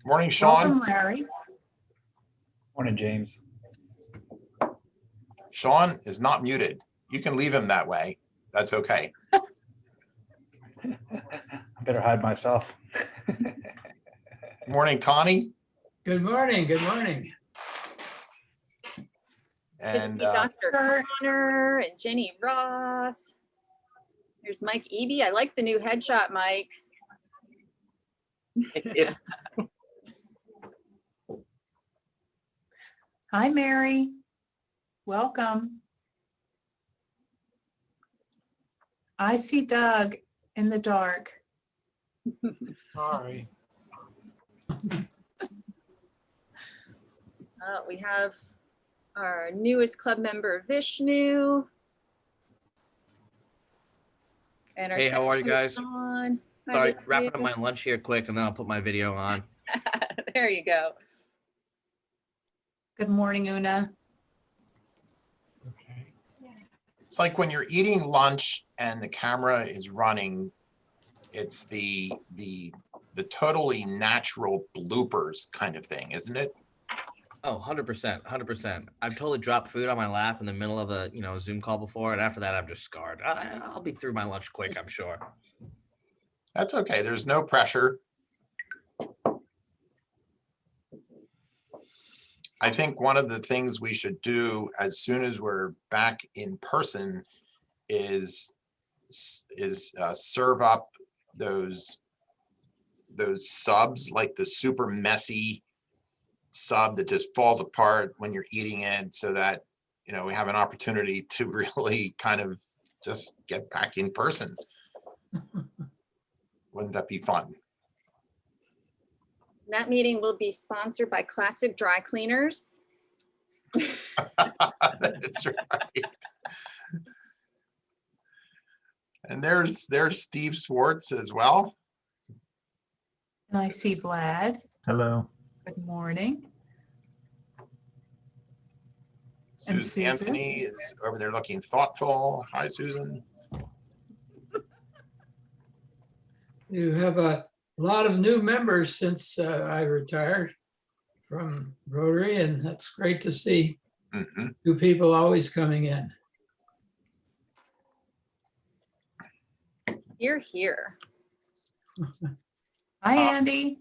Morning, Sean. Welcome, Larry. Morning, James. Sean is not muted. You can leave him that way. That's okay. I better hide myself. Morning, Connie. Good morning. Good morning. And Dr. Connor and Jenny Roth. There's Mike Eby. I like the new headshot, Mike. Hi, Mary. Welcome. I see Doug in the dark. Sorry. We have our newest club member, Vishnu. And our Hey, how are you guys? Sean. Hi, Sorry, Vishnu. wrapping up my lunch here quick, and then I'll put my video on. There you go. Good morning, Una. okay. It's like when you're eating lunch and the camera is running, it's the totally natural bloopers kind of thing, isn't it? Oh, 100%, 100%. I've totally dropped food on my lap in the middle of a Zoom call before, and after that, I'm just scarred. I'll be through my lunch quick, I'm sure. That's okay. There's no pressure. I think one of the things we should do as soon as we're back in person is serve up those subs, like the super messy sub that just falls apart when you're eating it, so that we have an opportunity to really kind of just get back in person. Wouldn't that be fun? That meeting will be sponsored by Classic Dry Cleaners. That's right. And there's Steve Swartz as well. And I see Vlad. Hello. Good morning. And Susan Susan. Anthony is over there looking thoughtful. Hi, Susan. You have a lot of new members since I retired from Rotary, and that's great to see. Mhm. New people always coming in. You're here. Hi, Andy.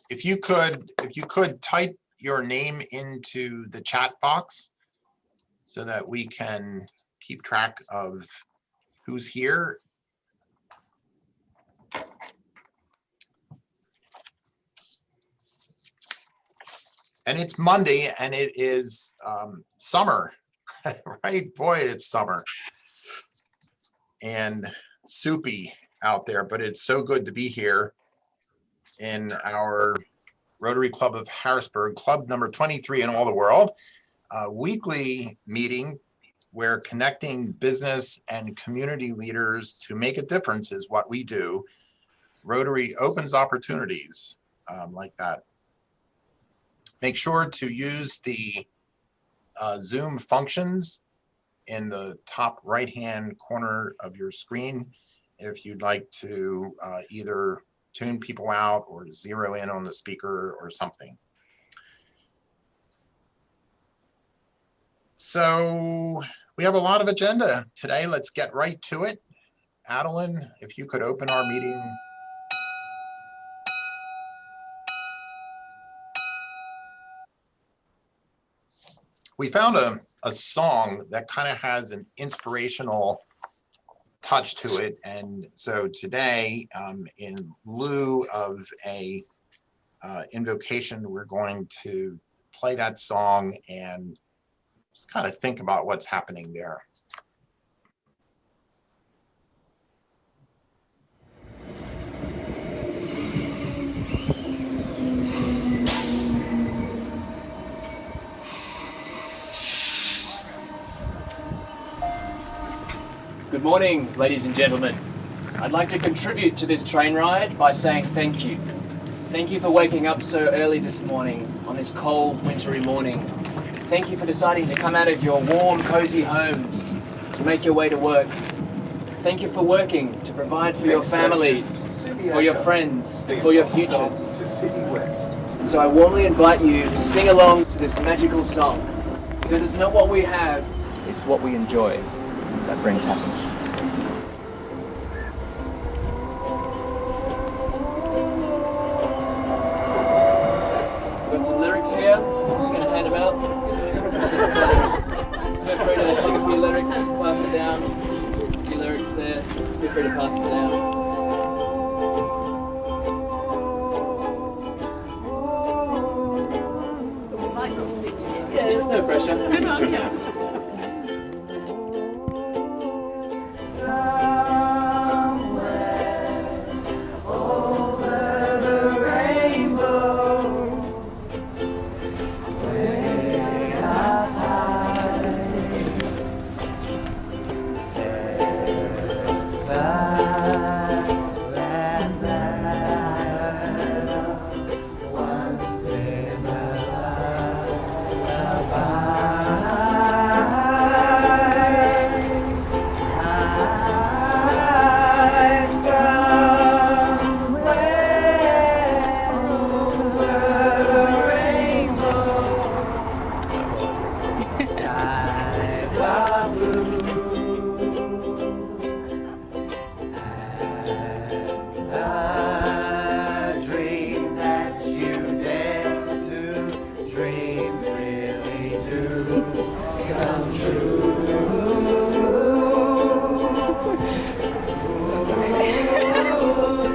If you could type your name into the chat box so that we can keep track of who's here. And it's Monday and it is summer, right? Boy, it's summer and soupy out there, but it's so good to be here in our Rotary Club of Harrisburg, club number 23 in all the world, a weekly meeting where connecting business and community leaders to make a difference is what we do. Rotary opens opportunities like that. Make sure to use the Zoom functions in the top right-hand corner of your screen if you'd like to either tune people out or zero in on the speaker or something. So we have a lot of agenda today. Let's get right to it. Adeline, if you could open our meeting. We found a song that kind of has an inspirational touch to it. And so today, in lieu of a invocation, we're going to play that song and just kind of think about what's happening there. Good morning, ladies and gentlemen. I'd like to contribute to this train ride by saying thank you. Thank you for waking up so early this morning on this cold, wintry morning. Thank you for deciding to come out of your warm, cozy homes to make your way to work. Thank you for working to provide for your families, for your friends, and for your futures. And so I warmly invite you to sing along to this magical song, because it's not what we have, it's what we enjoy that brings happiness. Got some lyrics here. I'm just gonna hand them out. Feel free to take a few lyrics, pass it down. A few lyrics there. Feel free to pass it down. Yeah, there's no pressure.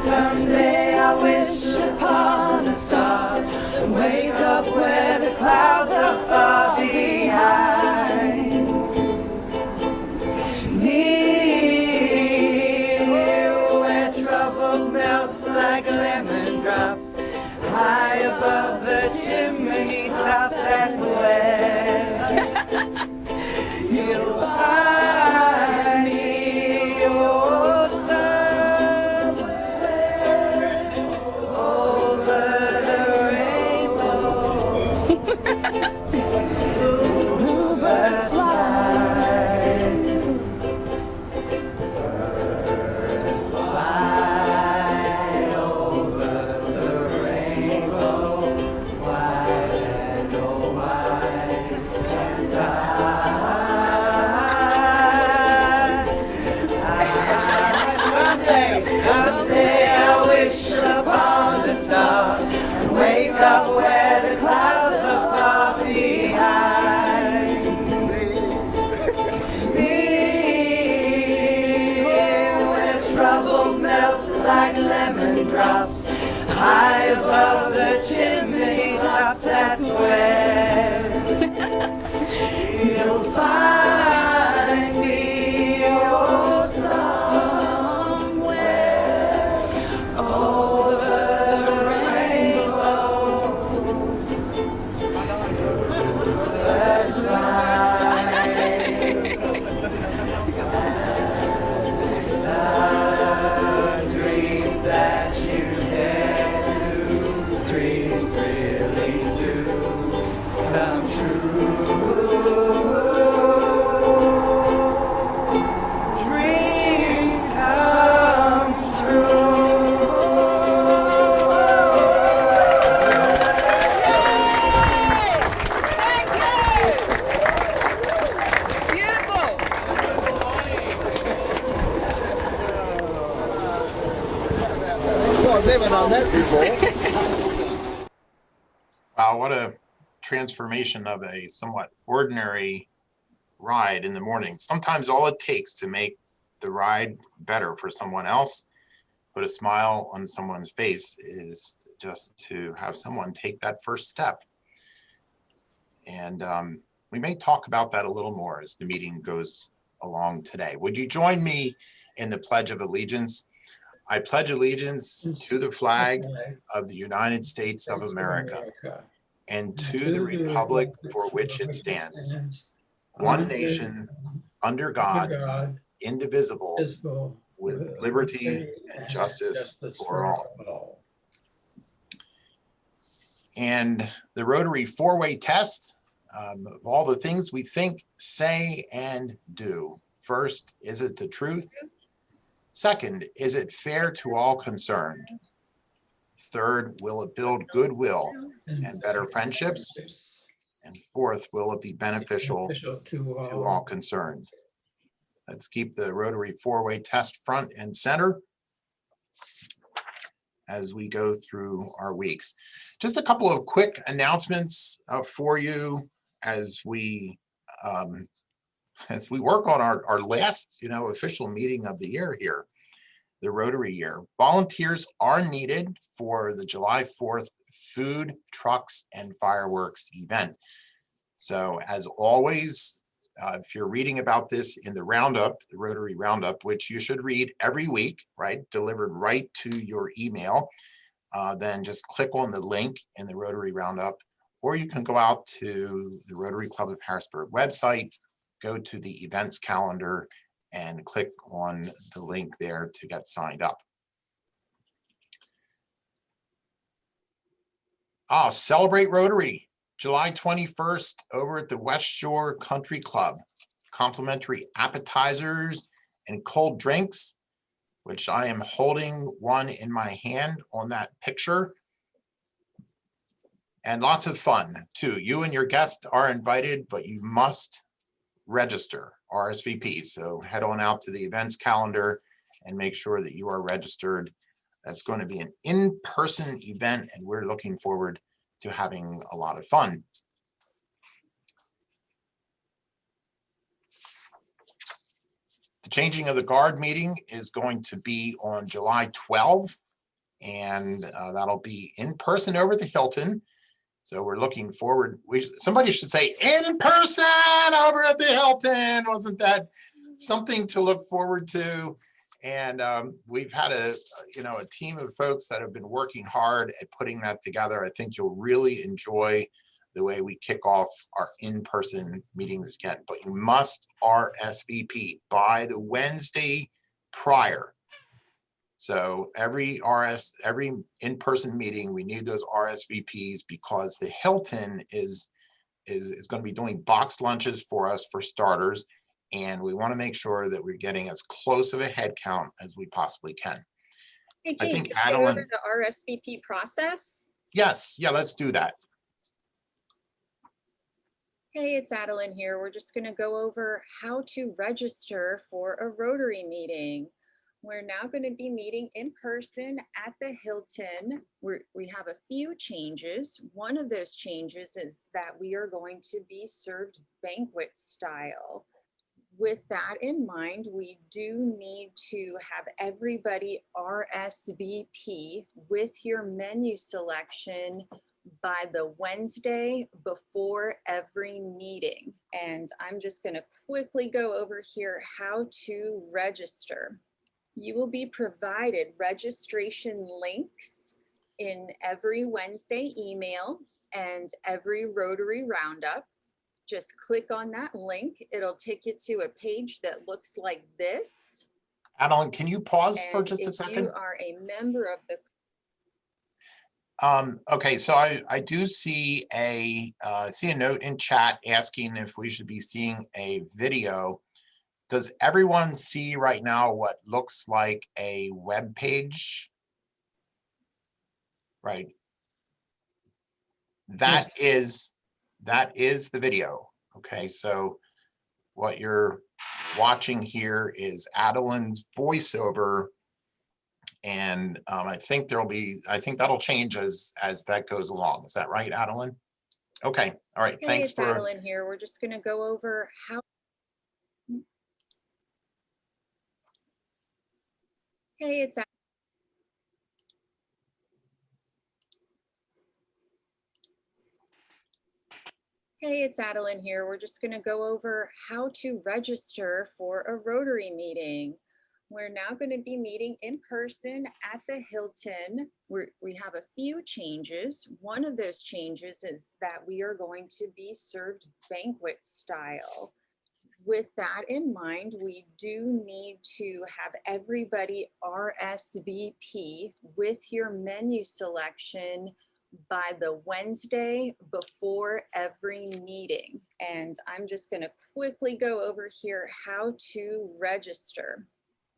Someday I wish upon a star and wake up where the clouds are far behind me, where troubles melt like lemon drops high above the chimney tops. That's where you'll find me. Oh, somewhere over the rainbow, bluebirds fly. Birds fly over the rainbow, wide and oh wide and someday I wish upon the star and wake up where the clouds are far behind me, where troubles melt like lemon drops high above the chimney tops. That's where you'll find me. Oh, somewhere over the rainbow, birds fly. The dreams that you dare to, dreams really do come true. Dreams come Wow, what a transformation of a somewhat ordinary ride in the morning. Sometimes all it takes to make the ride better for someone else, put a smile on someone's face, is just to have someone take that first step. And we may talk about that a little more as the meeting goes along today. Would you join me in the Pledge of Allegiance? I pledge allegiance to the flag of the United States of America and to the republic for which it stands, one nation, under God, indivisible, with liberty and justice for all. And the Rotary four-way test of all the things we think, say, and do. First, is it the truth? Second, is it fair to all concerned? Third, will it build goodwill and better friendships? And fourth, will it be beneficial To to all concerned? Let's keep the Rotary four-way test front and center as we go through our weeks. Just a couple of quick announcements for you as we work on our last, official meeting of the year here, the Rotary year. Volunteers are needed for the July 4th food, trucks, and fireworks event. So as always, if you're reading about this in the roundup, the Rotary roundup, which you should read every week, right, delivered right to your email, then just click on the link in the Rotary roundup, or you can go out to the Rotary Club of Harrisburg website, go to the events calendar, and click on the link there to get signed up. Celebrate Rotary, July 21st over at the West Shore Country Club. Complimentary appetizers and cold drinks, which I am holding one in my hand on that picture. And lots of fun too. You and your guests are invited, but you must register, RSVP. So head on out to the events calendar and make sure that you are registered. That's going to be an in-person event, and we're looking forward to having a lot of fun. The changing of the guard meeting is going to be on July 12th, and that'll be in person over at the Hilton. So we're looking forward. Somebody should say in person over at the Hilton. Wasn't that something to look forward to? And we've had a team of folks that have been working hard at putting that together. I think you'll really enjoy the way we kick off our in-person meetings again. But you must RSVP by the Wednesday prior. So every in-person meeting, we need those RSVPs because the Hilton is going to be doing boxed lunches for us for starters. And we want to make sure that we're getting as close of a head count as we possibly can. Hey, I Jane, think can we go Adeline- over the RSVP process? Yes, yeah, let's do that. Hey, it's Adeline here. We're just going to go over how to register for a Rotary meeting. We're now going to be meeting in person at the Hilton. We have a few changes. One of those changes is that we are going to be served banquet style. With that in mind, we do need to have everybody RSVP with your menu selection by the Wednesday before every meeting. And I'm just going to quickly go over here how to register. You will be provided registration links in every Wednesday email and every Rotary roundup. Just click on that link. It'll take you to a page that looks like this. Adeline, can you pause for And just a if second? you are a member of the Okay, so I do see a note in chat asking if we should be seeing a video. Does everyone see right now what looks like a web page? Right. That is the video. Okay, so what you're watching here is Adeline's voiceover. And I think that'll change as that goes along. Is that right, Adeline? Okay, all right, Hey, thanks it's for. Adeline here. We're just going to go over how. Hey, it's Hey, it's Adeline here. We're just going to go over how to register for a Rotary meeting. We're now going to be meeting in person at the Hilton. We have a few changes. One of those changes is that we are going to be served banquet style. With that in mind, we do need to have everybody RSVP with your menu selection by the Wednesday before every meeting. And I'm just going to quickly go over here how to register.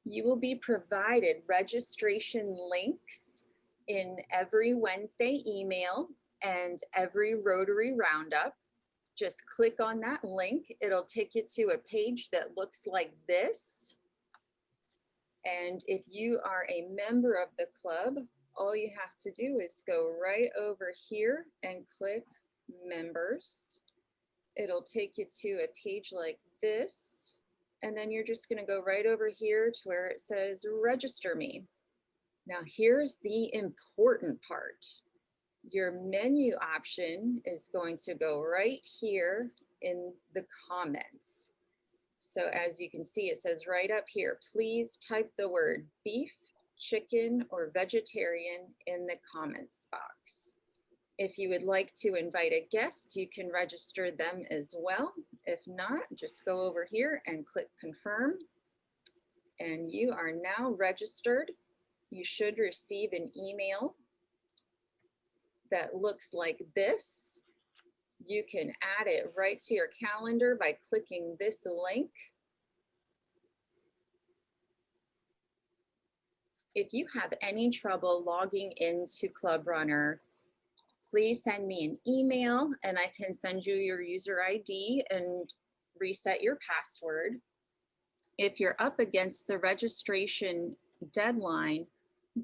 You will be provided registration links in every Wednesday email and every Rotary Roundup. Just click on that link. It'll take you to a page that looks like this. And if you are a member of the club, all you have to do is go right over here and click members. It'll take you to a page like this. And then you're just gonna go right over here to where it says register me. Now here's the important part. Your menu option is going to go right here in the comments. So as you can see, it says right up here, please type the word beef, chicken, or vegetarian in the comments box. If you would like to invite a guest, you can register them as well. If not, just go over here and click confirm. And you are now registered. You should receive an email that looks like this. You can add it right to your calendar by clicking this link. If you have any trouble logging into Club Runner, please send me an email and I can send you your user ID and reset your password. If you're up against the registration deadline,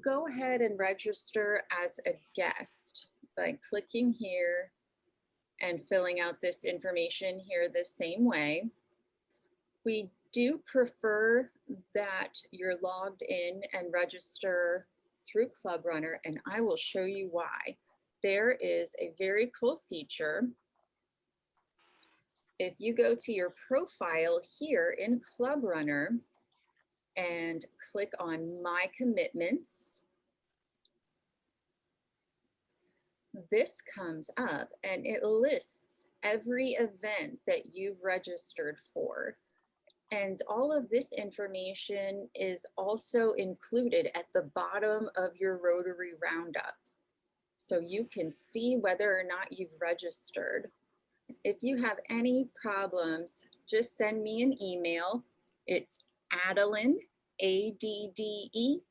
go ahead and register as a guest by clicking here and filling out this information here the same way. We do prefer that you're logged in and register through Club Runner, and I will show you why. There is a very cool feature. If you go to your profile here in Club Runner and click on My Commitments, this comes up and it lists every event that you've registered for. And all of this information is also included at the bottom of your Rotary Roundup. So you can see whether or not you've registered. If you have any problems, just send me an email. It's Adeline, ADDELINE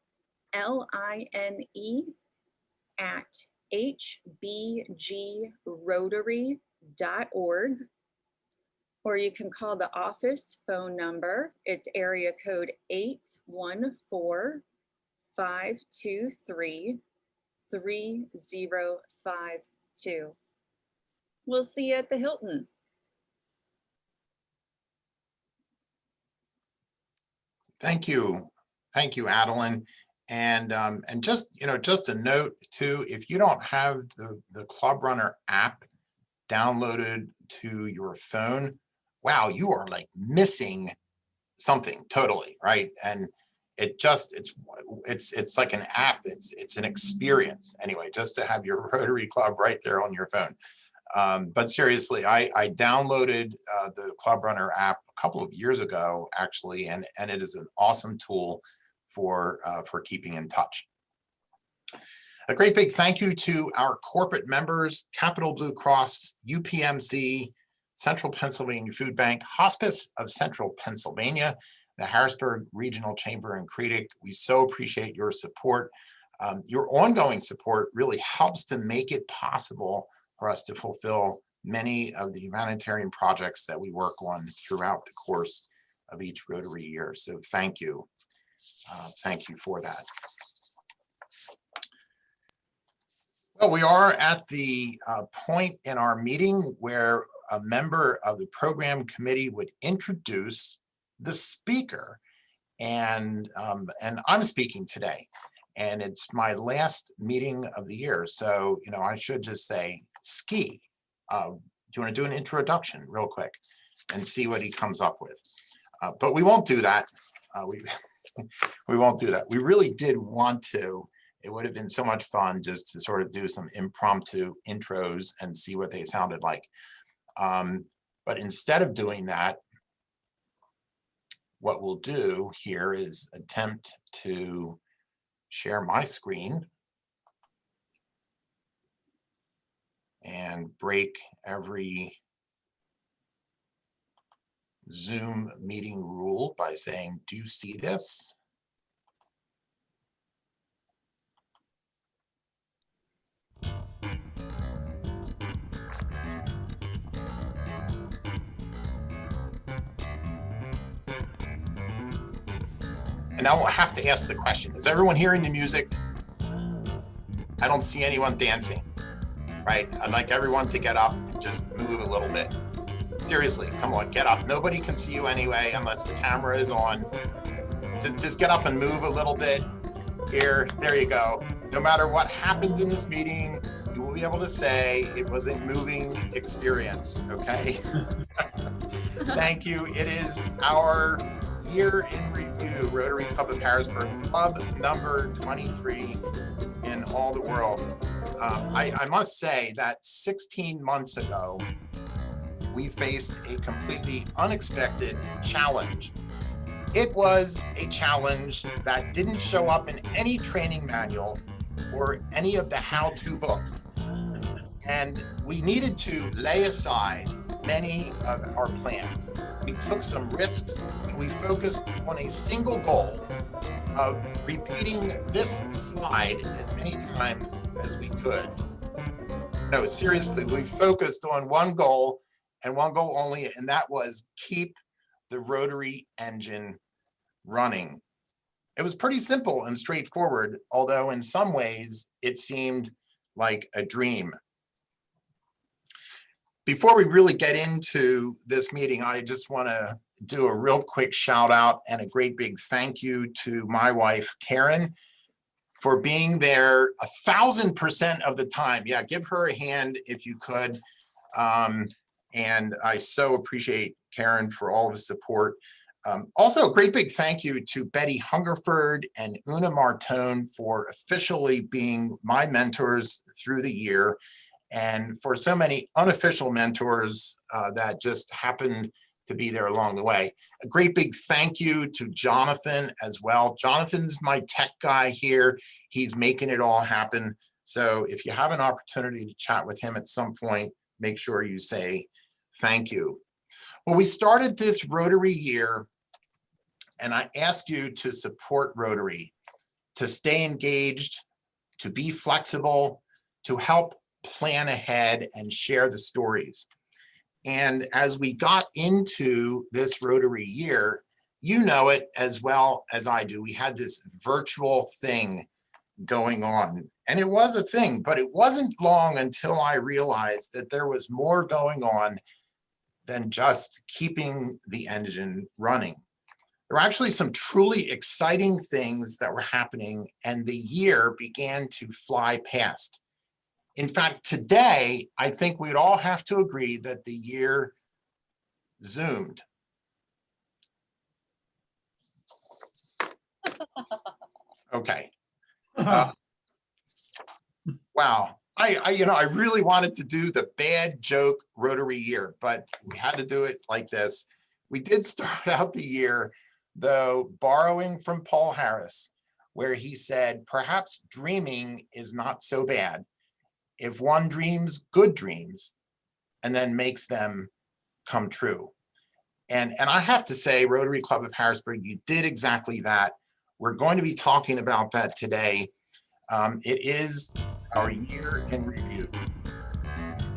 at hbgrotary.org, or you can call the office phone number. It's area code 814-523-3052. We'll see you at the Hilton. Thank you, Adeline. And just, just a note too, if you don't have the Club Runner app downloaded to your phone, wow, you are like missing something totally, right? And it's like an app. It's an experience anyway, just to have your Rotary Club right there on your phone. But seriously, I downloaded the Club Runner app a couple of years ago, actually, and it is an awesome tool for keeping in touch. A great big thank you to our corporate members, Capital Blue Cross, UPMC, Central Pennsylvania Food Bank, Hospice of Central Pennsylvania, the Harrisburg Regional Chamber and Creedic. We so appreciate your support. Your ongoing support really helps to make it possible for us to fulfill many of the humanitarian projects that we work on throughout the course of each Rotary year. So thank you. Thank you for that. Well, we are at the point in our meeting where a member of the program committee would introduce the speaker. And I'm speaking today. And it's my last meeting of the year. So, I should just say, Ski, do you want to do an introduction real quick and see what he comes up with? But we won't do that. We won't do that. We really did want to. It would have been so much fun just to sort of do some impromptu intros and see what they sounded like. But instead of doing that, what we'll do here is attempt to share my screen and break every Zoom meeting rule by saying, do you see this? And now we'll have to ask the question, is everyone hearing the music? I don't see anyone dancing, right? I'd like everyone to get up and just move a little bit. Seriously, come on, get up. Nobody can see you anyway unless the camera is on. Just get up and move a little bit. Here, there you go. No matter what happens in this meeting, you will be able to say it was a moving experience, okay? Thank you. It is our year in review, Rotary Club of Harrisburg, club number 23 in all the world. I must say that 16 months ago, we faced a completely unexpected challenge. It was a challenge that didn't show up in any training manual or any of the how-to books. And we needed to lay aside many of our plans. We took some risks and we focused on a single goal of repeating this slide as many times as we could. No, seriously, we focused on one goal and one goal only, and that was keep the Rotary engine running. It was pretty simple and straightforward, although in some ways it seemed like a dream. Before we really get into this meeting, I just want to do a real quick shout out and a great big thank you to my wife, Karen, for being there 1,000% of the time. Yeah, give her a hand if you could. And I so appreciate Karen for all the support. Also, a great big thank you to Betty Hungerford and Una Martone for officially being my mentors through the year, and for so many unofficial mentors that just happened to be there along the way. A great big thank you to Jonathan as well. Jonathan's my tech guy here. He's making it all happen. So if you have an opportunity to chat with him at some point, make sure you say thank you. Well, we started this Rotary year, and I ask you to support Rotary, to stay engaged, to be flexible, to help plan ahead and share the stories. And as we got into this Rotary year, you know it as well as I do, we had this virtual thing going on. And it was a thing, but it wasn't long until I realized that there was more going on than just keeping the engine running. There were actually some truly exciting things that were happening, and the year began to fly past. In fact, today, I think we'd all have to agree that the year zoomed. Okay. Wow. I really wanted to do the bad joke Rotary year, but we had to do it like this. We did start out the year, though, borrowing from Paul Harris, where he said, perhaps dreaming is not so bad if one dreams good dreams and then makes them come true. And I have to say, Rotary Club of Harrisburg, you did exactly that. We're going to be talking about that today. It is our year in review.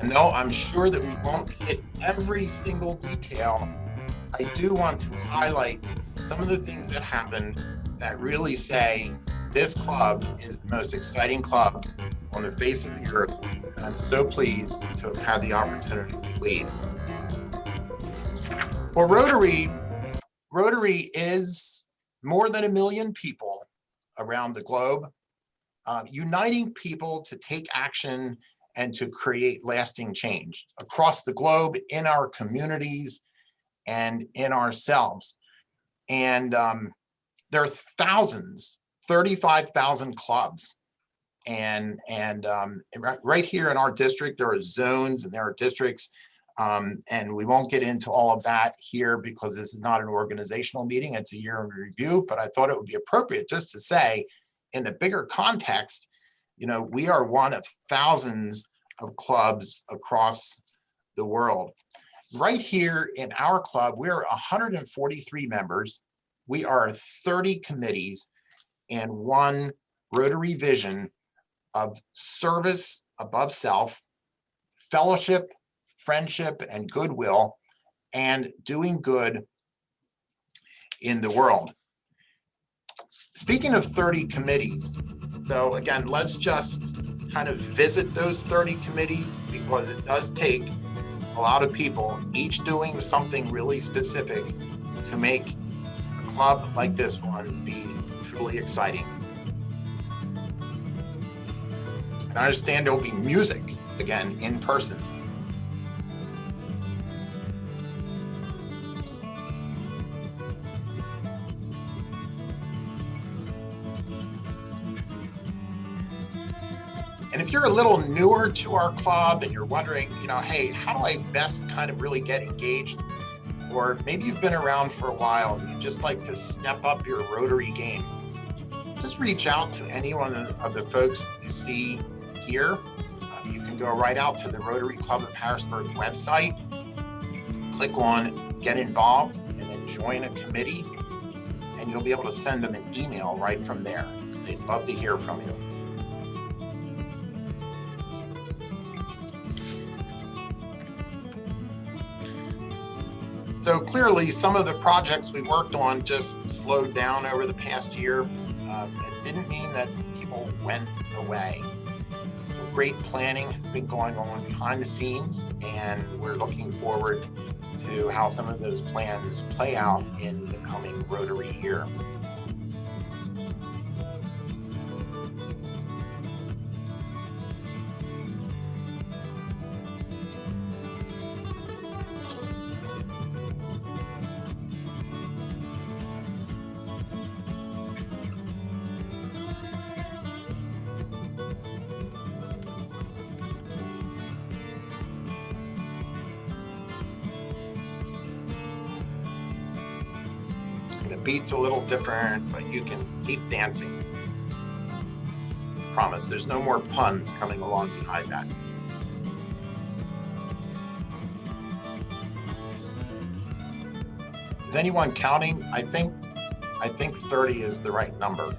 And though I'm sure that we won't hit every single detail, I do want to highlight some of the things that happened that really say this club is the most exciting club on the face of the earth. And I'm so pleased to have had the opportunity to lead. Well, Rotary is more than 1 million people around the globe, uniting people to take action and to create lasting change across the globe, in our communities and in ourselves. And there are thousands, 35,000 clubs. And right here in our district, there are zones and there are districts. And we won't get into all of that here because this is not an organizational meeting, it's a year in review, but I thought it would be appropriate just to say, in the bigger context, we are one of thousands of clubs across the world. Right here in our club, we're 143 members. We are 30 committees and one Rotary vision of service above self, fellowship, friendship, and goodwill, and doing good in the world. Speaking of 30 committees, though, again, let's just kind of visit those 30 committees because it does take a lot of people, each doing something really specific to make a club like this one be truly exciting. And I understand there'll be music again in person. And if you're a little newer to our club and you're wondering, hey, how do I best kind of really get engaged? Or maybe you've been around for a while and you just like to step up your Rotary game, just reach out to any one of the folks you see here. You can go right out to the Rotary Club of Harrisburg website, click on Get Involved, and then join a committee, and you'll be able to send them an email right from there. They'd love to hear from you. So clearly, some of the projects we worked on just slowed down over the past year. It didn't mean that people went away. Great planning has been going on behind the scenes, and we're looking forward to how some of those plans play out in the coming Rotary year. The beat's a little different, but you can keep dancing. Promise, there's no more puns coming along behind that. Is anyone counting? I think 30 is the right number.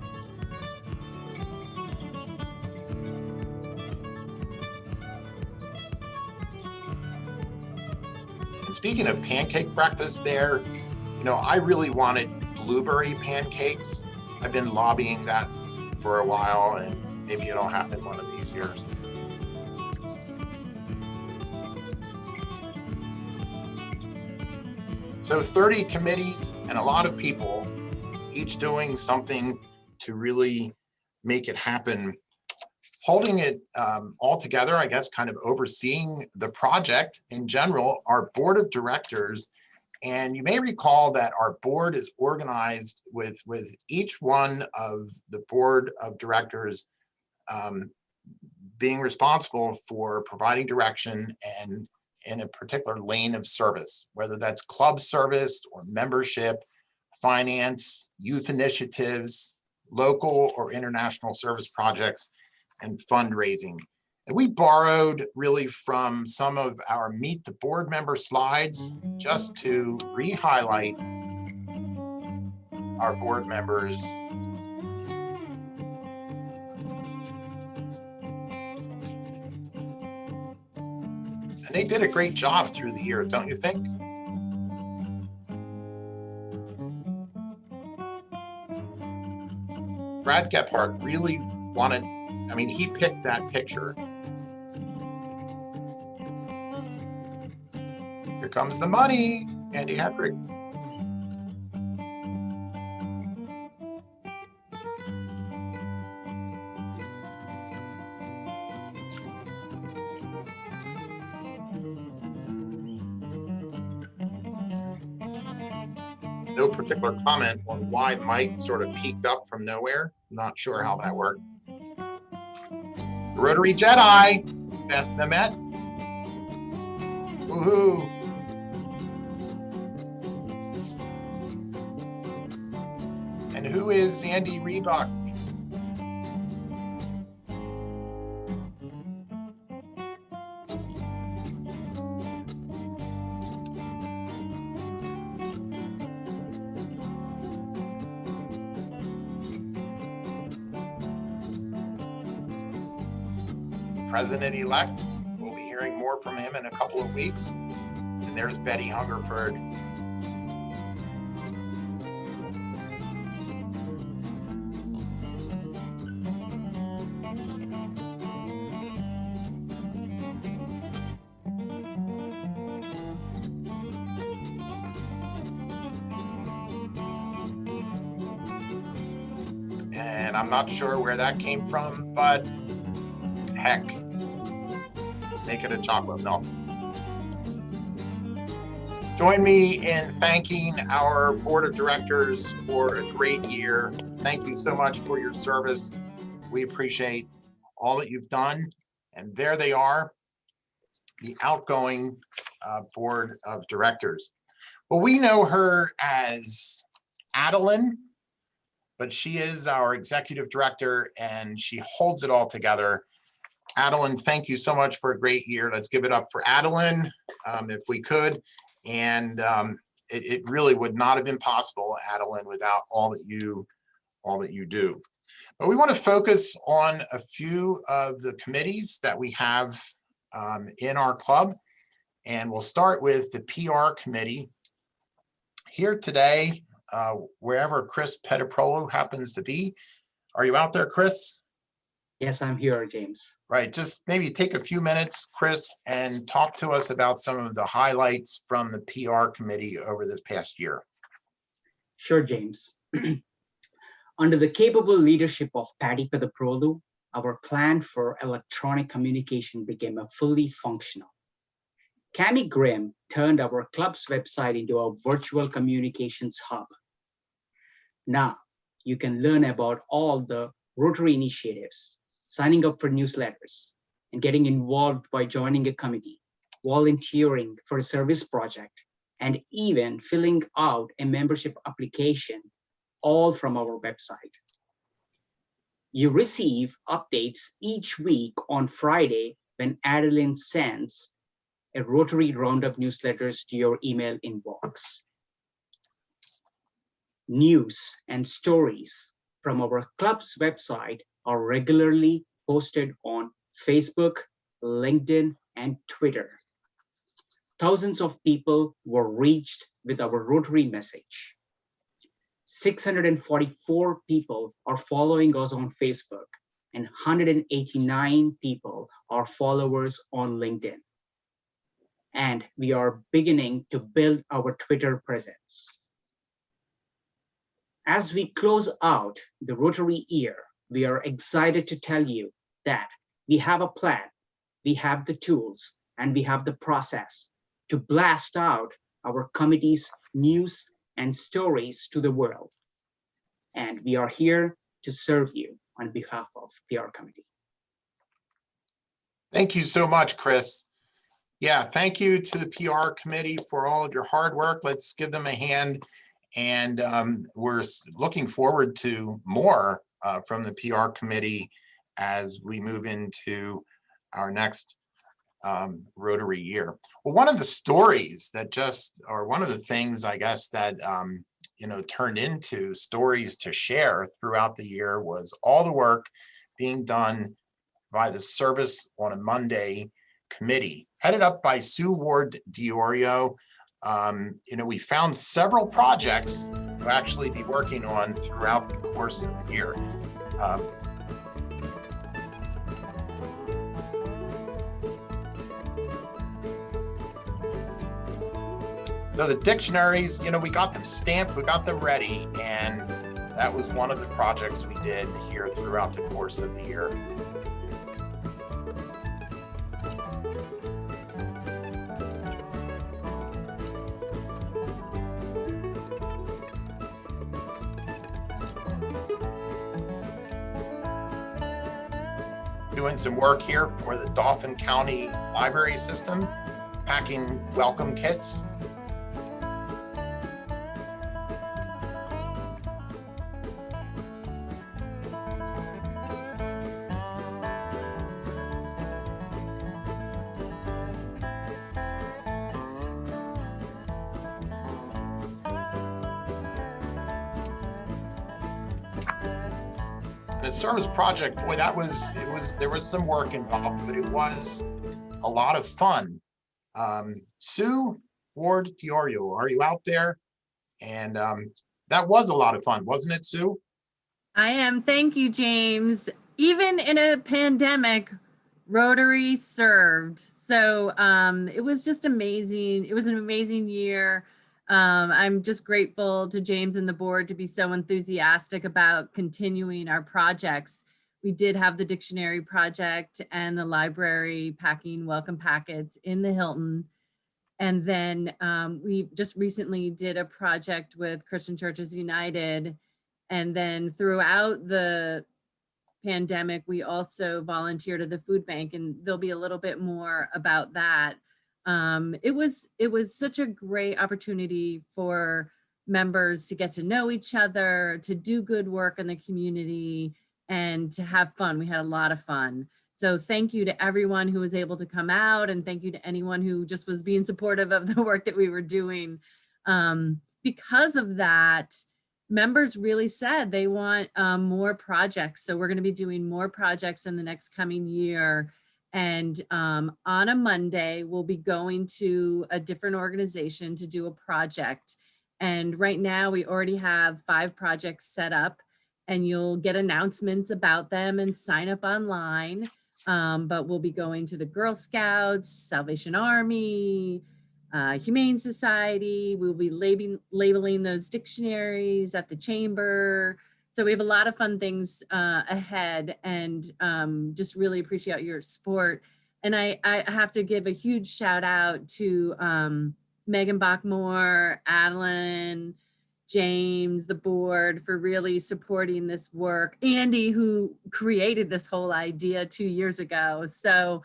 And speaking of pancake breakfast there, I really wanted blueberry pancakes. I've been lobbying that for a while, and maybe it'll happen one of these years. So 30 committees and a lot of people, each doing something to really make it happen. Holding it all together, I guess, kind of overseeing the project in general, our board of directors. And you may recall that our board is organized with each one of the board of directors being responsible for providing direction and in a particular lane of service, whether that's club service or membership, finance, youth initiatives, local or international service projects, and fundraising. And we borrowed really from some of our Meet the Board member slides just to re-highlight our board members. And they did a great job through the year, don't you think? Brad Gephardt really wanted, he picked that picture. Here comes the money, Andy Hedrick. No particular comment on why Mike sort of peeked up from nowhere. Not sure how that worked. Rotary Jedi, Beth Mehmet. Woohoo. And who is Andy Reebok? President-elect. We'll be hearing more from him in a couple of weeks. And there's Betty Hungerford. and I'm not sure where that came from, but heck, make it a chocolate milk. Join me in thanking our board of directors for a great year. Thank you so much for your service. We appreciate all that you've done. And there they are, the outgoing board of directors. Well, we know her as Adeline, but she is our executive director and she holds it all together. Adeline, thank you so much for a great year. Let's give it up for Adeline, if we could. And it really would not have been possible, Adeline, without all that you do. But we want to focus on a few of the committees that we have in our club. And we'll start with the PR committee. Here today, wherever Chris Pettiprolo happens to be. Are you out there, Chris? Yes, I'm here, James. Right, just maybe take a few minutes, Chris, and talk to us about some of the highlights from the PR committee over this past year. Sure, James. Under the capable leadership of Patty Pettiprolo, our plan for electronic communication became a fully functional. Cami Grimm turned our club's website into a virtual communications hub. Now, you can learn about all the Rotary initiatives, signing up for newsletters, and getting involved by joining a committee, volunteering for a service project, and even filling out a membership application, all from our website. You receive updates each week on Friday when Adeline sends a Rotary Roundup newsletters to your email inbox. News and stories from our club's website are regularly posted on Facebook, LinkedIn, and Twitter. Thousands of people were reached with our Rotary message. 644 people are following us on Facebook, and 189 people are followers on LinkedIn. And we are beginning to build our Twitter presence. As we close out the Rotary year, we are excited to tell you that we have a plan, we have the tools, and we have the process to blast out our committee's news and stories to the world. And we are here to serve you on behalf of PR committee. Thank you so much, Chris. Yeah, thank you to the PR committee for all of your hard work. Let's give them a hand. And we're looking forward to more from the PR committee as we move into our next Rotary year. Well, one of the stories that or one of the things I guess that turned into stories to share throughout the year was all the work being done by the Service on a Monday committee, headed up by Sue Ward Diorio. We found several projects to actually be working on throughout the course of the year. So the dictionaries, we got them stamped, we got them ready, and that was one of the projects we did here throughout the course of the year. Doing some work here for the Dauphin County Library System, packing welcome kits. The service project, boy, there was some work involved, but it was a lot of fun. Sue Ward Diorio, are you out there? And that was a lot of fun, wasn't it, Sue? I am. Thank you, James. Even in a pandemic, Rotary served. So it was just amazing. It was an amazing year. I'm just grateful to James and the board to be so enthusiastic about continuing our projects. We did have the dictionary project and the library packing welcome packets in the Hilton. And then we just recently did a project with Christian Churches United. And then throughout the pandemic, we also volunteered at the food bank, and there'll be a little bit more about that. It was such a great opportunity for members to get to know each other, to do good work in the community, and to have fun. We had a lot of fun. So thank you to everyone who was able to come out, and thank you to anyone who just was being supportive of the work that we were doing. Because of that, members really said they want more projects. So we're going to be doing more projects in the next coming year. And on a Monday, we'll be going to a different organization to do a project. And right now we already have 5 projects set up, and you'll get announcements about them and sign up online. But we'll be going to the Girl Scouts, Salvation Army, Humane Society. We'll be labeling those dictionaries at the chamber. So we have a lot of fun things ahead, and just really appreciate your support. And I have to give a huge shout out to Megan Bachmore, Adeline, James, the board, for really supporting this work. Andy, who created this whole idea 2 years ago. So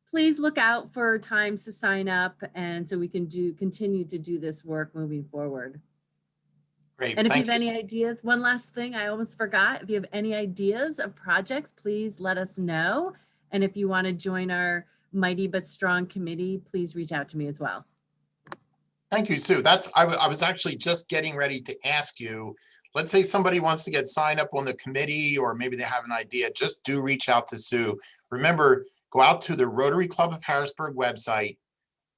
please look out for times to sign up, and so we can continue to do this work moving forward. Great. And if you have Thank any ideas, one last thing I almost forgot, if you have any ideas of projects, please let us know. And if you want to join our Mighty But Strong committee, please reach out to me as well. Thank you, Sue. I was actually just getting ready to ask you, let's say somebody wants to get signed up on the committee, or maybe they have an idea, just do reach out to Sue. Remember, go out to the Rotary Club of Harrisburg website,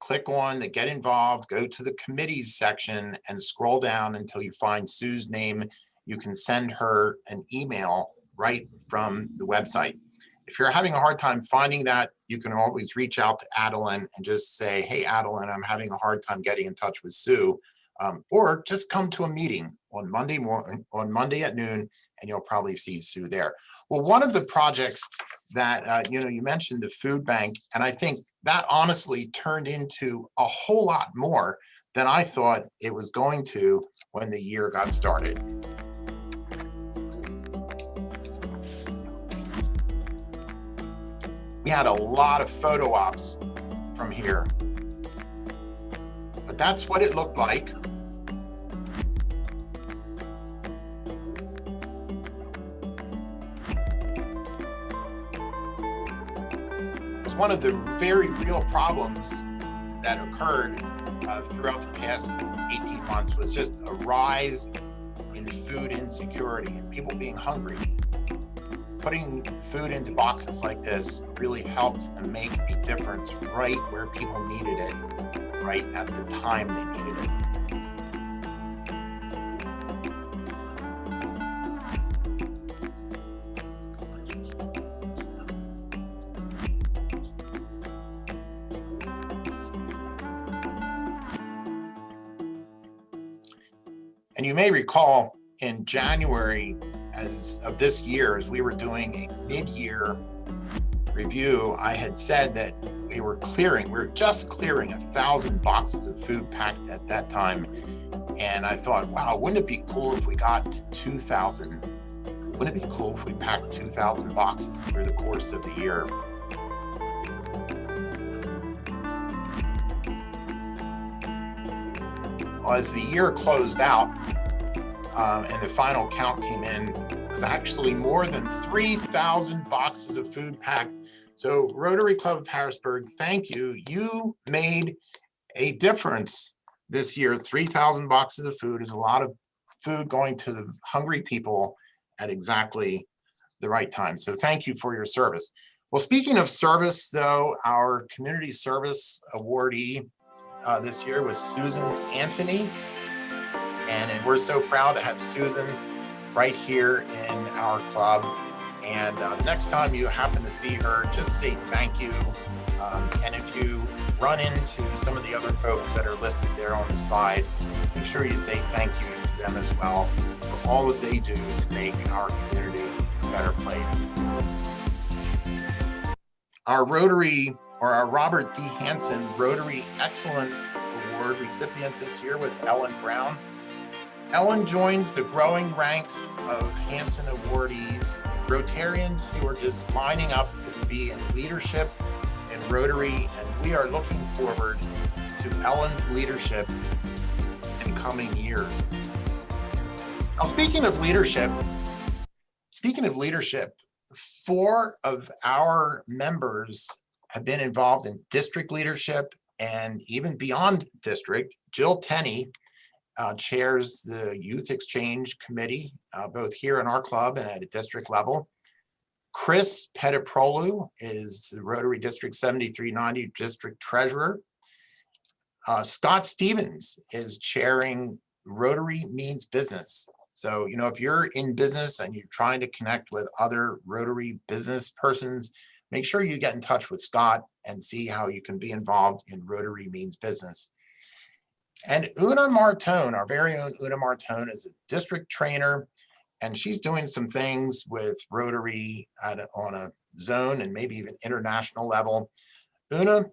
click on the Get Involved, go to the committees section, and scroll down until you find Sue's name. You can send her an email right from the website. If you're having a hard time finding that, you can always reach out to Adeline and just say, hey, Adeline, I'm having a hard time getting in touch with Sue. Or just come to a meeting on Monday at noon, and you'll probably see Sue there. Well, one of the projects that, you mentioned the food bank, and I think that honestly turned into a whole lot more than I thought it was going to when the year got started. We had a lot of photo ops from here, but that's what it looked like. One of the very real problems that occurred throughout the past 18 months was just a rise in food insecurity and people being hungry. Putting food into boxes like this really helped to make a difference right where people needed it, right at the time they needed it. And you may recall in January of this year, as we were doing a mid-year review, I had said that we were just clearing 1,000 boxes of food packed at that time. And I thought, wow, wouldn't it be cool if we got to 2,000? Wouldn't it be cool if we packed 2,000 boxes through the course of the year? Well, as the year closed out and the final count came in, it was actually more than 3,000 boxes of food packed. So Rotary Club of Harrisburg, thank you. You made a difference this year. 3,000 boxes of food is a lot of food going to the hungry people at exactly the right time. So thank you for your service. Well, speaking of service, though, our community service awardee this year was Susan Anthony. And we're so proud to have Susan right here in our club. And next time you happen to see her, just say thank you. And if you run into some of the other folks that are listed there on the slide, make sure you say thank you to them as well for all that they do to make our community a better place. Our Rotary, or our Robert D. Hansen Rotary Excellence Award recipient this year was Ellen Brown. Ellen joins the growing ranks of Hansen awardees, Rotarians who are just lining up to be in leadership in Rotary, and we are looking forward to Ellen's leadership in coming years. Now, speaking of leadership, 4 of our members have been involved in district leadership and even beyond district. Jill Tenney chairs the Youth Exchange Committee, both here in our club and at a district level. Chris Pettiprolu is the Rotary District 7390 District Treasurer. Scott Stevens is chairing Rotary Means Business. So, you know, if you're in business and you're trying to connect with other Rotary business persons, make sure you get in touch with Scott and see how you can be involved in Rotary Means Business. And Una Martone, our very own Una Martone, is a district trainer, and she's doing some things with Rotary on a zone and maybe even international level. Una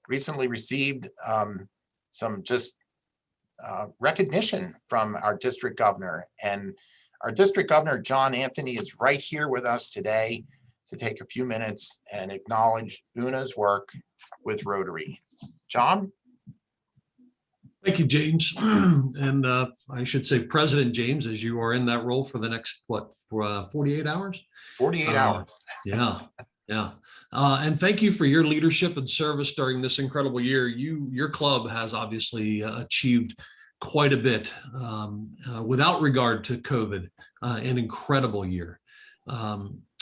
recently received some recognition from our district governor, and our district governor, John Anthony, is right here with us today to take a few minutes and acknowledge Una's work with Rotary. John? Thank you, James. And I should say President James, as you are in that role for the next, 48 hours? 48 hours. Yeah. And thank you for your leadership and service during this incredible year. Your club has obviously achieved quite a bit without regard to COVID, an incredible year.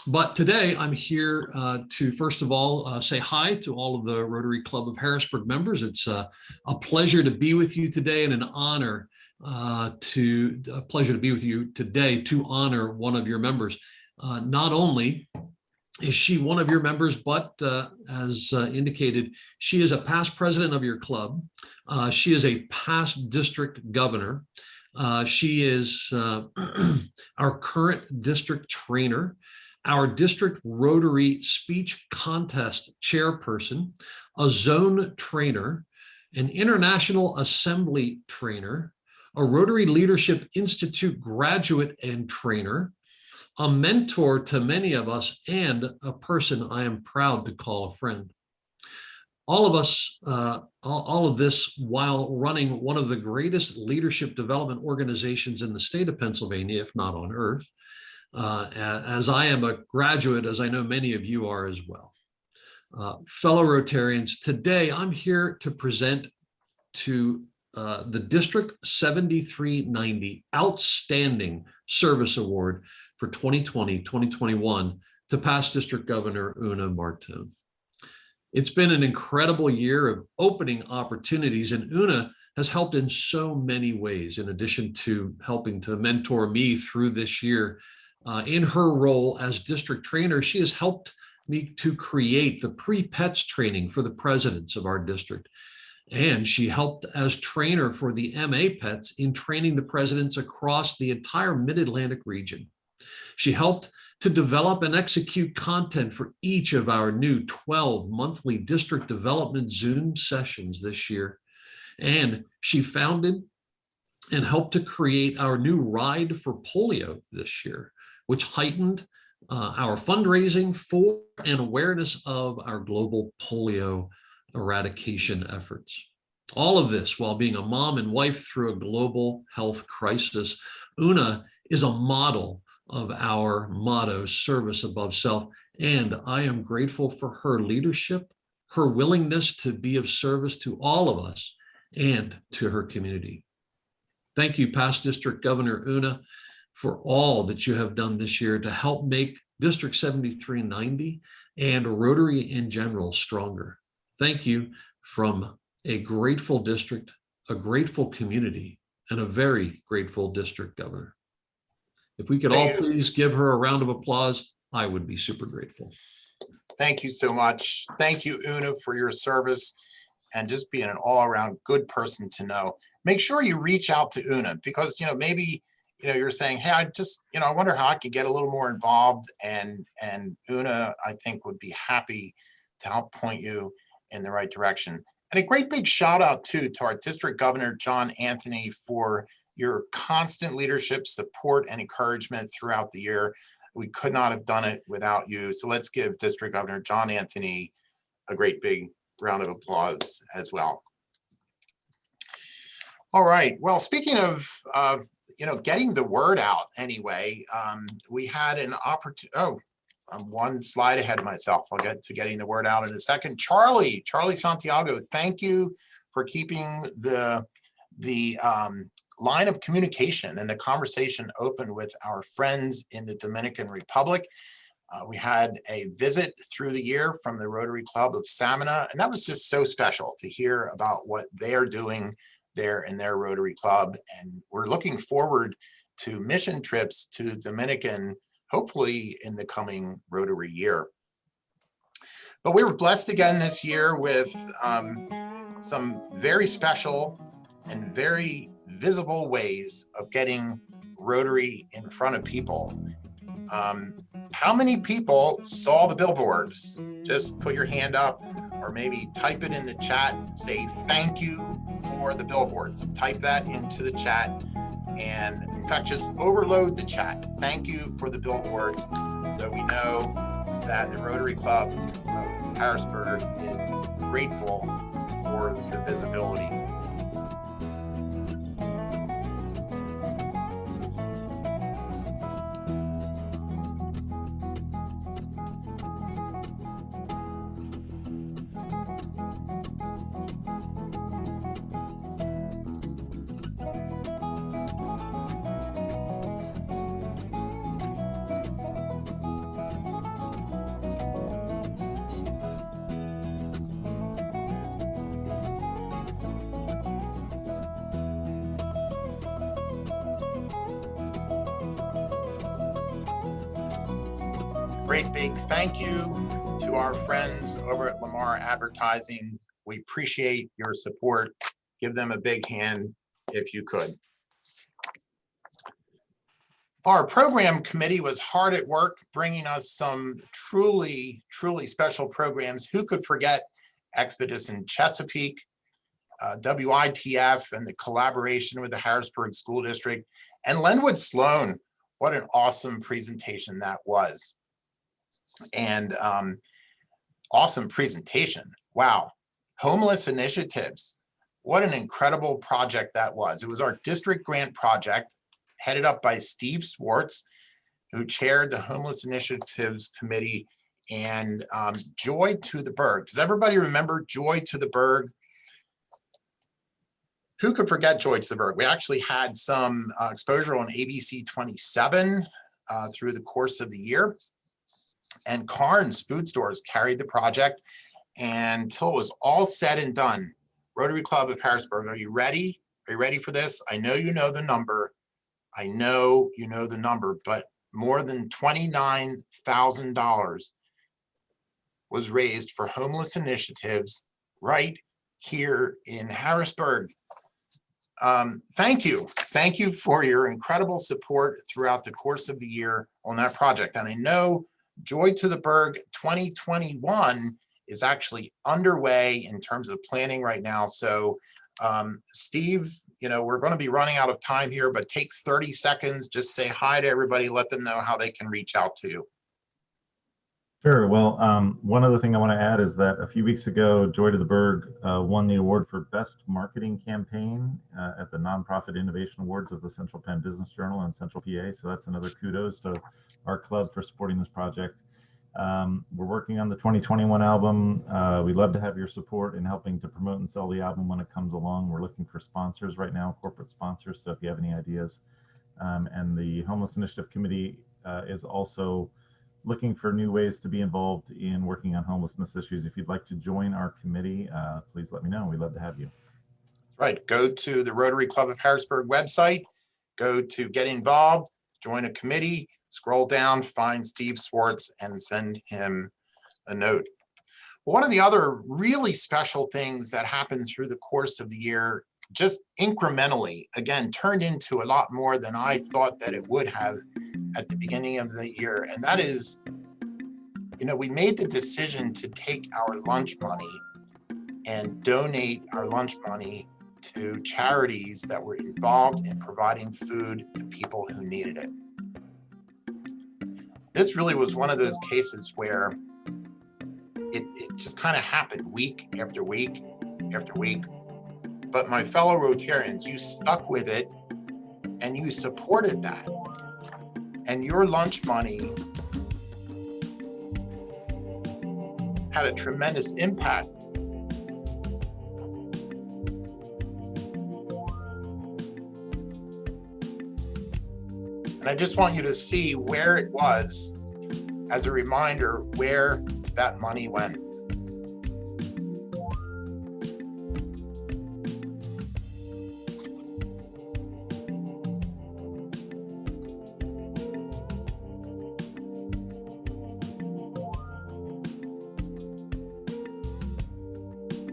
But today I'm here to, first of all, say hi to all of the Rotary Club of Harrisburg members. It's a pleasure to be with you today, and an honor to be with you today to honor one of your members. Not only is she one of your members, but as indicated, she is a past president of your club. She is a past district governor. She is our current district trainer, our district Rotary speech contest chairperson, a zone trainer, an international assembly trainer, a Rotary Leadership Institute graduate and trainer, a mentor to many of us, and a person I am proud to call a friend. All of us, all of this while running one of the greatest leadership development organizations in the state of Pennsylvania, if not on earth, as I am a graduate, as I know many of you are as well. Fellow Rotarians, today I'm here to present to the District 7390 Outstanding Service Award for 2020-2021 to past District Governor Una Martone. It's been an incredible year of opening opportunities, and Una has helped in so many ways, in addition to helping to mentor me through this year. In her role as district trainer, she has helped me to create the pre-PETS training for the presidents of our district. And she helped as trainer for the MA PETS in training the presidents across the entire Mid-Atlantic region. She helped to develop and execute content for each of our new 12 monthly district development Zoom sessions this year. And she founded and helped to create our new Ride for Polio this year, which heightened our fundraising for and awareness of our global polio eradication efforts. All of this while being a mom and wife through a global health crisis. Una is a model of our motto, service above self, and I am grateful for her leadership, her willingness to be of service to all of us and to her community. Thank you, past District Governor Una, for all that you have done this year to help make District 7390 and Rotary in general stronger. Thank you from a grateful district, a grateful community, and a very grateful district governor. If we could all please give her a round of applause, I would be super grateful. Thank you so much. Thank you, Una, for your service and just being an all-around good person to know. Make sure you reach out to Una because, maybe, you're saying, hey, I wonder how I could get a little more involved. And Una, I think, would be happy to help point you in the right direction. And a great big shout out too to our District Governor, John Anthony, for your constant leadership, support, and encouragement throughout the year. We could not have done it without you. So let's give District Governor John Anthony a great big round of applause as well. All right. Well, speaking of getting the word out anyway, we had an opportunity. Oh, I'm one slide ahead of myself. I'll get to getting the word out in a second. Charlie Santiago, thank you for keeping the line of communication and the conversation open with our friends in the Dominican Republic. We had a visit through the year from the Rotary Club of Samana, and that was just so special to hear about what they're doing there in their Rotary Club. And we're looking forward to mission trips to Dominican, hopefully in the coming Rotary year. But we were blessed again this year with some very special and very visible ways of getting Rotary in front of people. How many people saw the billboards? Just put your hand up or maybe type it in the chat and say thank you for the billboards. Type that into the chat and in fact, just overload the chat. Thank you for the billboards so we know that the Rotary Club of Harrisburg is grateful for the visibility. Great big thank you to our friends over at Lamar Advertising. We appreciate your support. Give them a big hand if you could. Our program committee was hard at work bringing us some truly special programs. Who could forget Expedition Chesapeake, WITF, and the collaboration with the Harrisburg School District, and Lenwood Sloan. What an awesome presentation that was. And awesome presentation. Wow. Homeless Initiatives. What an incredible project that was. It was our district grant project headed up by Steve Swartz, who chaired the Homeless Initiatives Committee, and Joy to the Berg. Does everybody remember Joy to the Berg? Who could forget Joy to the Berg? We actually had some exposure on ABC 27 through the course of the year. And Carnes Food Stores carried the project until it was all said and done. Rotary Club of Harrisburg, are you ready? Are you ready for this? I know you know the number. I know you know the number, but more than $29,000 was raised for homeless initiatives right here in Harrisburg. Thank you. Thank you for your incredible support throughout the course of the year on that project. And I know Joy to the Berg 2021 is actually underway in terms of planning right now. So Steve, we're going to be running out of time here, but take 30 seconds, just say hi to everybody, let them know how they can reach out to you. Sure. Well, one other thing I want to add is that a few weeks ago, Joy to the Berg won the award for Best Marketing Campaign at the Nonprofit Innovation Awards of the Central Penn Business Journal and Central PA. So that's another kudos to our club for supporting this project. We're working on the 2021 album. We'd love to have your support in helping to promote and sell the album when it comes along. We're looking for sponsors right now, corporate sponsors. So if you have any ideas, and the Homeless Initiative Committee is also looking for new ways to be involved in working on homelessness issues. If you'd like to join our committee, please let me know. We'd love to have you. Right. Go to the Rotary Club of Harrisburg website, go to get involved, join a committee, scroll down, find Steve Swartz and send him a note. One of the other really special things that happened through the course of the year, just incrementally, again, turned into a lot more than I thought that it would have at the beginning of the year. And that is, we made the decision to take our lunch money and donate our lunch money to charities that were involved in providing food to people who needed it. This really was one of those cases where it just kind of happened week after week after week. But my fellow Rotarians, you stuck with it and you supported that. And your lunch money had a tremendous impact. And I just want you to see where it was as a reminder where that money went.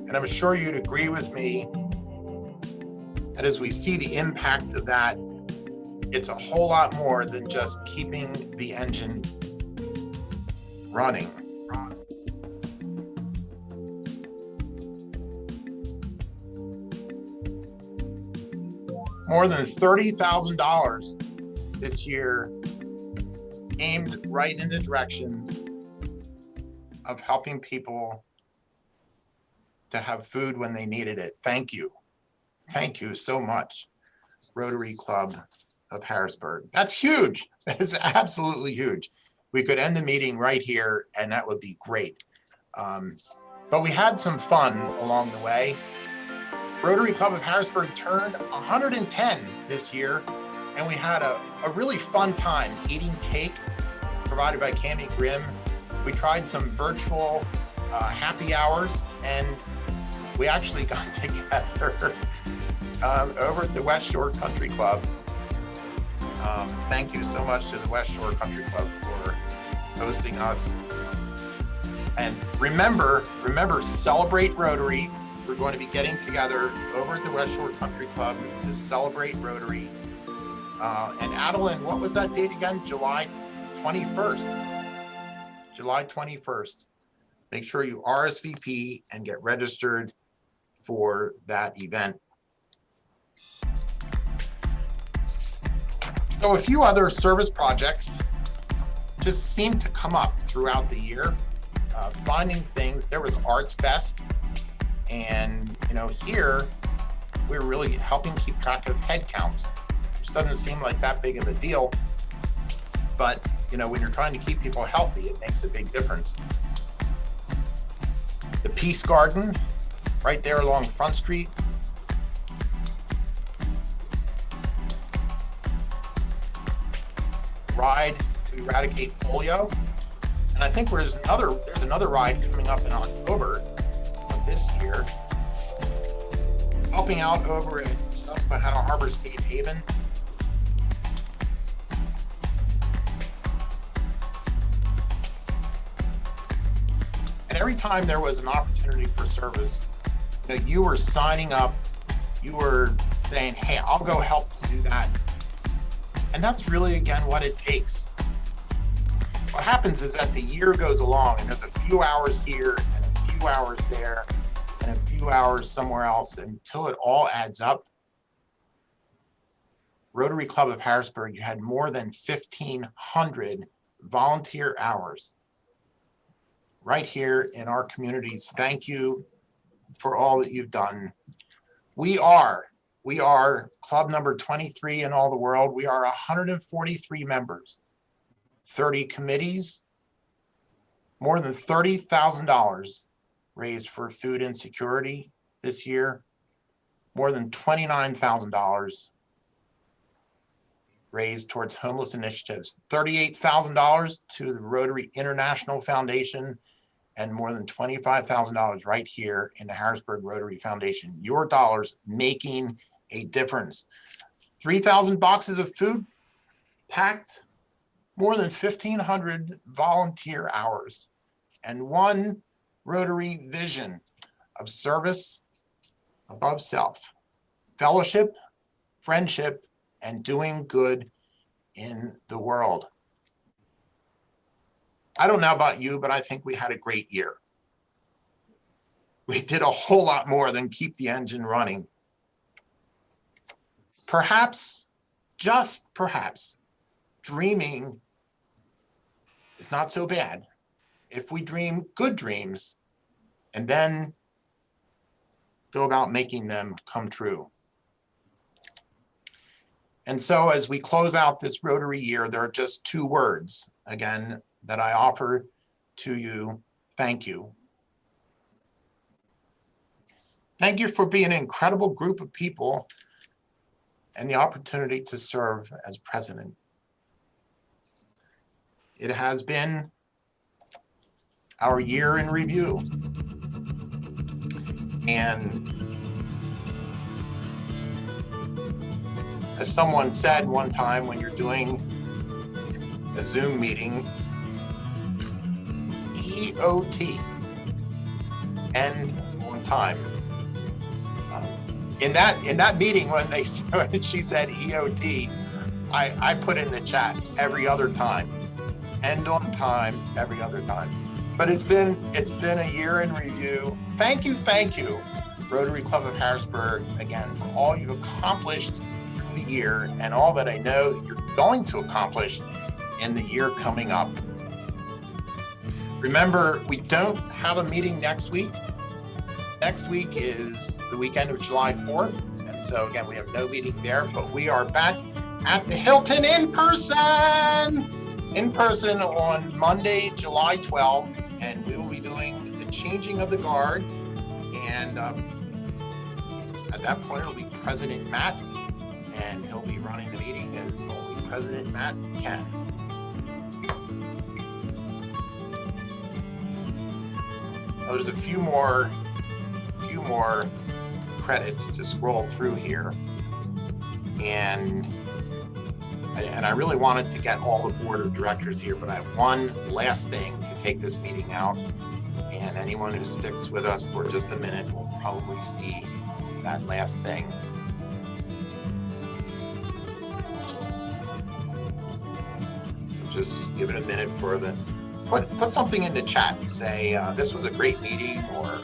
And I'm sure you'd agree with me that as we see the impact of that, it's a whole lot more than just keeping the engine running. More than $30,000 this year aimed right in the direction of helping people to have food when they needed it. Thank you. Thank you so much, Rotary Club of Harrisburg. That's huge. That is absolutely huge. We could end the meeting right here and that would be great. But we had some fun along the way. Rotary Club of Harrisburg turned 110 this year, and we had a really fun time eating cake provided by Cami Grimm. We tried some virtual happy hours, and we actually got together over at the West Shore Country Club. Thank you so much to the West Shore Country Club for hosting us. And remember, celebrate Rotary. We're going to be getting together over at the West Shore Country Club to celebrate Rotary. And Adeline, what was that date again? July 21st. July 21st. Make sure you RSVP and get registered for that event. So a few other service projects just seemed to come up throughout the year. Finding things, there was Arts Fest. And, here we're really helping keep track of head counts, which doesn't seem like that big of a deal. But, when you're trying to keep people healthy, it makes a big difference. The Peace Garden, right there along Front Street. Ride to eradicate polio. And I think there's another ride coming up in October this year, helping out over at Susquehanna Harbor Safe Haven. And every time there was an opportunity for service, you were signing up, you were saying, hey, I'll go help do that. And that's really, again, what it takes. What happens is that the year goes along and there's a few hours here and a few hours there and a few hours somewhere else until it all adds up. Rotary Club of Harrisburg, you had more than 1,500 volunteer hours right here in our communities. Thank you for all that you've done. We are club number 23 in all the world. We are 143 members, 30 committees, more than $30,000 raised for food insecurity this year, more than $29,000 raised towards homeless initiatives, $38,000 to the Rotary International Foundation, and more than $25,000 right here in the Harrisburg Rotary Foundation. Your dollars making a difference. 3,000 boxes of food packed, more than 1,500 volunteer hours. and one Rotary vision of service above self, fellowship, friendship, and doing good in the world. I don't know about you, but I think we had a great year. We did a whole lot more than keep the engine running. Perhaps, just perhaps, dreaming is not so bad if we dream good dreams and then go about making them come true. And so as we close out this Rotary year, there are just two words, again, that I offer to you. Thank you. Thank you for being an incredible group of people and the opportunity to serve as president. It has been our year in review. And as someone said one time, when you're doing a Zoom meeting, EOT, end on time. In that meeting, when she said EOT, I put in the chat every other time, end on time, every other time. But it's been a year in review. Thank you, Rotary Club of Harrisburg, again, for all you've accomplished through the year and all that I know that you're going to accomplish in the year coming up. Remember, we don't have a meeting next week. Next week is the weekend of July 4th. And so again, we have no meeting there, but we are back at the Hilton in person on Monday, July 12th. And we will be doing the changing of the guard. And at that point, it'll be President Matt, and he'll be running the meeting as only President Matt can. Now, there's a few more credits to scroll through here, and I really wanted to get all the board of directors here, but I have one last thing to take this meeting out, and anyone who sticks with us for just a minute will probably see that last thing. Just give it a minute for the put something in the chat and say this was a great meeting, or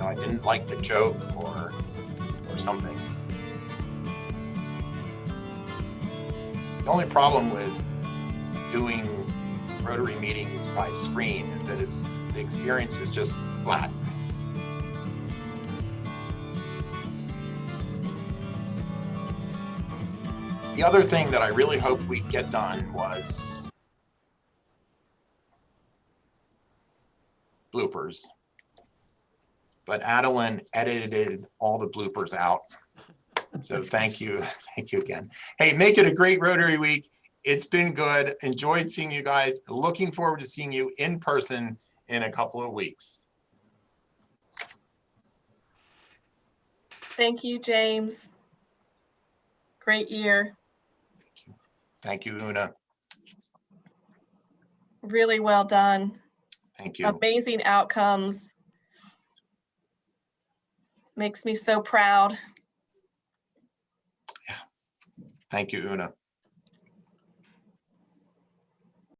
I didn't like the joke, or something. The only problem with doing Rotary meetings by screen is that the experience is just flat. The other thing that I really hoped we'd get done was bloopers. But Adeline edited all the bloopers out. So thank you again. Hey, make it a great Rotary week. It's been good. Enjoyed seeing you guys. Looking forward to seeing you in person in a couple of weeks. Thank you, James. Great year. Thank you, Una. Really well done. Thank you. Amazing outcomes. Makes me so proud. Yeah. Thank you, Una.